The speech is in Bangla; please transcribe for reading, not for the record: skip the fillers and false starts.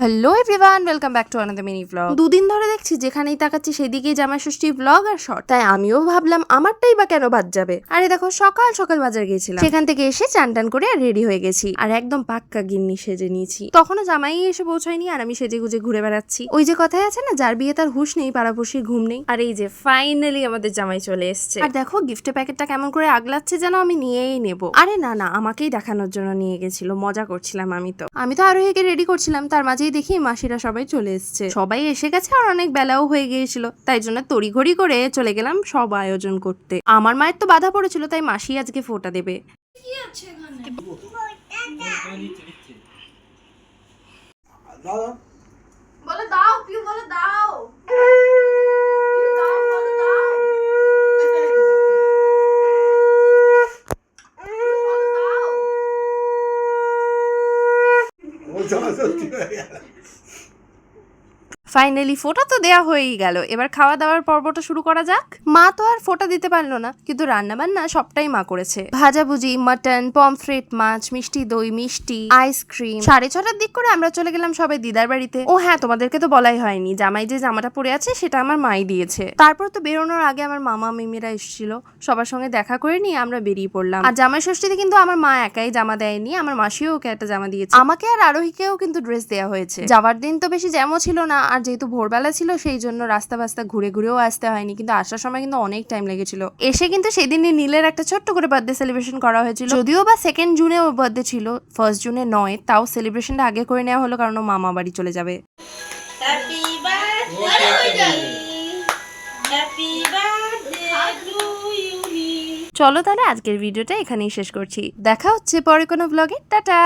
Hello everyone, welcome back to another mini blog. দুদিন ধরে দেখছি যেখানেই তাকাচ্ছি সেদিকেই জামাই ষষ্ঠী ব্লগ আর শর্ট। তাই আমিও ভাবলাম আমারটাই বা কেন বাদ যাবে। আরে দেখো, সকাল সকাল বাজার গিয়েছিলাম, সেখান থেকে এসে চান টান করে আর রেডি হয়ে গেছি, আর একদম পাক্কা গিন্নি সেজে নিয়েছি। তখনও জামাই এসে পৌঁছায়নি আর আমি সেজে গুজে ঘুরে বেড়াচ্ছি। ওই যে কথায় আছে না, যার বিয়ে তার হুঁশ নেই, পাড়াপড়শির ঘুম নেই। আর এই যে ফাইনালি আমাদের জামাই চলে এসছে। আর দেখো গিফটের প্যাকেটটা কেমন করে আগলাচ্ছে, যেন আমি নিয়েই নেবো। আরে না না, আমাকেই দেখানোর জন্য নিয়ে গেছিল, মজা করছিলাম। আমি তো আরোহীকে রেডি করছিলাম, তার মাঝেই দেখি মাসিরা সবাই চলে এসছে। সবাই এসে গেছে আর অনেক বেলাও হয়ে গিয়েছিল, তাই জন্য তড়িঘড়ি করে চলে গেলাম সব আয়োজন করতে। আমার মায়ের তো বাধা পড়েছিল, তাই মাসি আজকে ফোঁটা দেবে। বলে দাও, পিউ বলে দাও। ফাইনালি ফোঁটা তো দেয়া হয়েই গেল, এবার খাওয়া দাওয়ার পর্বটা শুরু করা যাক। মা তো আর ফোঁটা দিতে পারলো না, কিন্তু রান্না বান্না সবটাই মা করেছে। ভাজাভুজি, মাটন, পমফ্রেট, মাছ, মিষ্টি দই, মিষ্টি, আইসক্রিম। 6:30টার দিক করে আমরা চলে গেলাম সবাই দিদার বাড়িতে। ও হ্যাঁ, তোমাদেরকে তো বলাই হয়নি, জামাই যে জামাটা পরে আছে সেটা আমার মাই দিয়েছে। তারপর তো বেরোনোর আগে আমার মামা মিমিরা এসেছিল, সবার সঙ্গে দেখা করে নিয়ে আমরা বেরিয়ে পড়লাম। আর জামাই ষষ্ঠীতে কিন্তু আমার মা একাই জামা দেয়নি, আমার মাসিও ওকে একটা জামা দিয়েছে। আমাকে আর আরোহীকেও কিন্তু ড্রেস দেওয়া হয়েছে। যাওয়ার দিন তো বেশি জ্যামও ছিল না, আর যেহেতু ভোরবেলা ছিল সেই জন্য রাস্তা বাস্তা ঘুরে ঘুরেও আসতে হয়নি, কিন্তু আসার সময় কিন্তু অনেক টাইম লেগেছিল। এসে কিন্তু সেদিনই নীলের একটা ছোট্ট করে বার্থডে সেলিব্রেশন করা হয়েছিল, যদিও বা 2nd জুনে ওর বার্থডে ছিল, 1st জুনে নয়। তাও সেলিব্রেশনটা আগে করে নেওয়া হলো, কারণ ও মামা বাড়ি চলে যাবে। চলো তাহলে আজকের ভিডিওটা এখানেই শেষ করছি, দেখা হচ্ছে পরে কোনো ব্লগে। টাটা।